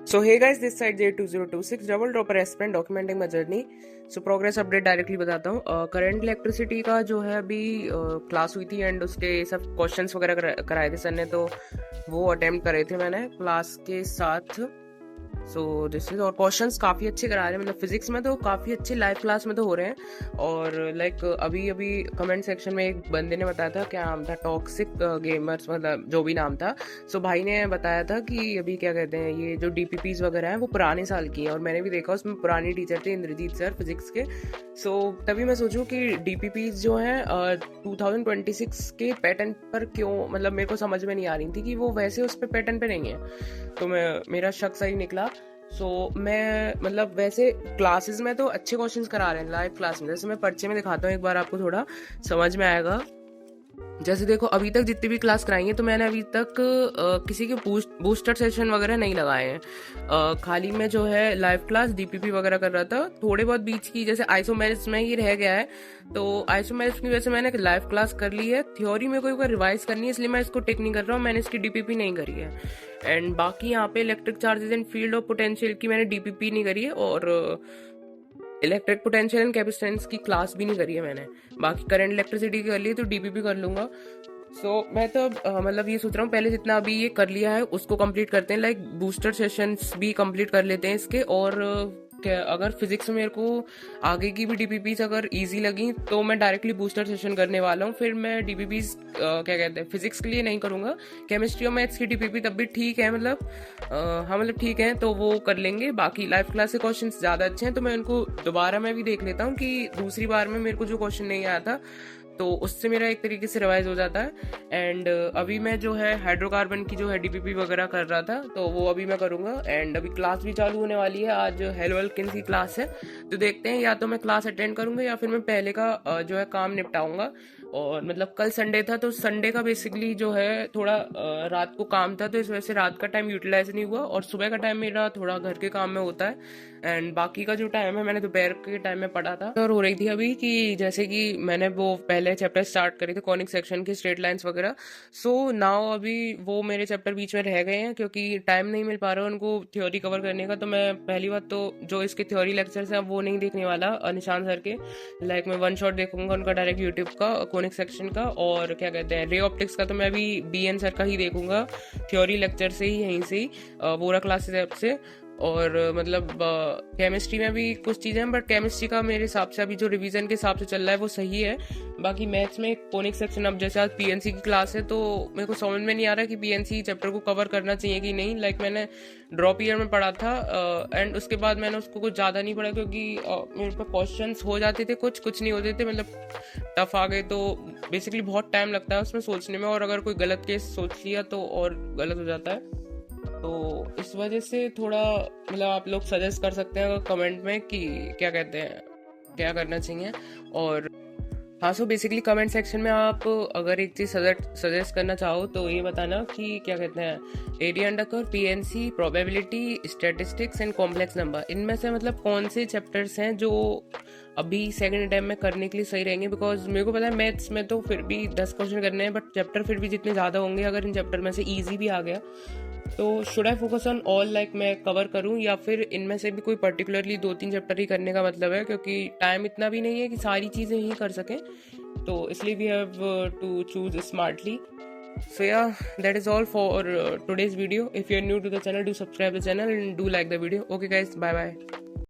So hey guys, this side J2026 double dropper aspirant documenting my journey. So progress update directly बताता हूँ। Current electricity का जो है अभी क्लास हुई थी एंड उसके सब क्वेश्चंस वगैरह कराए थे सर ने, तो वो अटेम्प्ट करे थे मैंने क्लास के साथ। सो दिस इज, और क्वेश्चंस काफ़ी अच्छे करा रहे हैं, मतलब फिजिक्स में तो काफ़ी अच्छे लाइव क्लास में तो हो रहे हैं। और लाइक अभी अभी कमेंट सेक्शन में एक बंदे ने बताया था, क्या नाम था, टॉक्सिक गेमर्स, मतलब जो भी नाम था। सो भाई ने बताया था कि अभी क्या कहते हैं, ये जो डीपीपीज वगैरह हैं वो पुराने साल की हैं, और मैंने भी देखा उसमें पुरानी टीचर थे इंद्रजीत सर फिजिक्स के। सो तभी मैं सोचूं कि डीपीपीज जो हैं 2026 के पैटर्न पर क्यों, मतलब मेरे को समझ में नहीं आ रही थी कि वो वैसे उस पर पैटर्न पे नहीं है। तो मेरा शक सही निकला। सो मैं मतलब वैसे क्लासेस में तो अच्छे क्वेश्चंस करा रहे हैं लाइव क्लास में। जैसे मैं पर्चे में दिखाता हूँ एक बार, आपको थोड़ा समझ में आएगा। जैसे देखो, अभी तक जितनी भी क्लास कराई है तो मैंने अभी तक किसी के बूस्टर सेशन वगैरह नहीं लगाए हैं। खाली में जो है लाइव क्लास डीपीपी वगैरह कर रहा था। थोड़े बहुत बीच की जैसे आइसोमेरिक्स में ही रह गया है, तो आइसोमेरिक्स की वजह से मैंने लाइव क्लास कर ली है। थ्योरी में कोई रिवाइज करनी है, इसलिए मैं इसको टेक नहीं कर रहा हूँ, मैंने इसकी डीपीपी नहीं करी है। एंड बाकी यहाँ पे electric charges and field of potential की मैंने डीपीपी नहीं करी है, और इलेक्ट्रिक पोटेंशियल एंड कैपेसिटेंस की क्लास भी नहीं करी है मैंने। बाकी करंट इलेक्ट्रिसिटी की कर ली है, तो डीपीपी कर लूंगा। सो मैं तो मतलब ये सोच रहा हूँ, पहले जितना अभी ये कर लिया है उसको कंप्लीट करते हैं, लाइक बूस्टर सेशंस भी कंप्लीट कर लेते हैं इसके। और अगर फिजिक्स में मेरे को आगे की भी डीपीपीज अगर इजी लगी तो मैं डायरेक्टली बूस्टर सेशन करने वाला हूँ। फिर मैं डीपीपीज क्या कहते हैं, फिजिक्स के लिए नहीं करूँगा। केमिस्ट्री और मैथ्स की डीपीपी तब भी ठीक है, मतलब हाँ मतलब ठीक है, तो वो कर लेंगे। बाकी लाइव क्लास के क्वेश्चन ज़्यादा अच्छे हैं, तो मैं उनको दोबारा मैं भी देख लेता हूँ कि दूसरी बार में मेरे को जो क्वेश्चन नहीं आया था तो उससे मेरा एक तरीके से रिवाइज हो जाता है। एंड अभी मैं जो है हाइड्रोकार्बन की जो है डीपीपी वगैरह कर रहा था, तो वो अभी मैं करूँगा। एंड अभी क्लास भी चालू होने वाली है, आज हेलोल्किन की क्लास है, तो देखते हैं या तो मैं क्लास अटेंड करूँगा या फिर मैं पहले का जो है काम निपटाऊंगा। और मतलब कल संडे था, तो संडे का बेसिकली जो है थोड़ा रात को काम था, तो इस वजह से रात का टाइम यूटिलाइज नहीं हुआ, और सुबह का टाइम मेरा थोड़ा घर के काम में होता है। एंड बाकी का जो टाइम है मैंने दोपहर के टाइम में पढ़ा था। और हो रही थी अभी कि जैसे कि मैंने वो पहले चैप्टर स्टार्ट करे थे कॉनिक सेक्शन के, स्ट्रेट लाइंस वगैरह। सो नाउ अभी वो मेरे चैप्टर बीच में रह गए हैं क्योंकि टाइम नहीं मिल पा रहा है उनको थ्योरी कवर करने का। तो मैं पहली बात तो जो इसके थ्योरी लेक्चर्स हैं वो नहीं देखने वाला निशान सर के, लाइक मैं वन शॉट देखूंगा उनका डायरेक्ट यूट्यूब का कॉनिक सेक्शन का। और क्या कहते हैं, रे ऑप्टिक्स का तो मैं अभी BN सर का ही देखूंगा, थ्योरी लेक्चर से ही, यहीं से ही बोरा क्लासेस ऐप से। और मतलब केमिस्ट्री में भी कुछ चीज़ें हैं, बट केमिस्ट्री का मेरे हिसाब से अभी जो रिवीजन के हिसाब से चल रहा है वो सही है। बाकी मैथ्स में कोनिक सेक्शन, अब जैसे आज PNC की क्लास है तो मेरे को समझ में नहीं आ रहा कि PNC चैप्टर को कवर करना चाहिए कि नहीं। लाइक मैंने ड्रॉप ईयर में पढ़ा था एंड उसके बाद मैंने उसको कुछ ज़्यादा नहीं पढ़ा, क्योंकि मेरे पे क्वेश्चंस हो जाते थे, कुछ नहीं होते थे, मतलब टफ आ गए। तो बेसिकली बहुत टाइम लगता है उसमें सोचने में, और अगर कोई गलत केस सोच लिया तो और गलत हो जाता है। तो इस वजह से थोड़ा मतलब आप लोग सजेस्ट कर सकते हैं कमेंट में कि क्या कहते हैं, क्या करना चाहिए। और हाँ, सो बेसिकली कमेंट सेक्शन में आप अगर एक चीज़ सजेस्ट करना चाहो तो ये बताना कि क्या कहते हैं, area under curve, PNC, probability, statistics and complex number, इनमें से मतलब कौन से चैप्टर्स हैं जो अभी सेकंड टाइम में करने के लिए सही रहेंगे। बिकॉज मेरे को पता है मैथ्स में तो फिर भी 10 क्वेश्चन करने हैं, बट चैप्टर फिर भी जितने ज़्यादा होंगे, अगर इन चैप्टर में से ईजी भी आ गया तो should I focus on all, like मैं कवर करूं, या फिर इनमें से भी कोई पर्टिकुलरली 2-3 चैप्टर ही करने का मतलब है, क्योंकि टाइम इतना भी नहीं है कि सारी चीज़ें ही कर सकें। तो इसलिए we have to choose smartly. So yeah, that is all for today's video. If you're new to the channel, do subscribe the channel and do like the video. Okay guys, bye bye.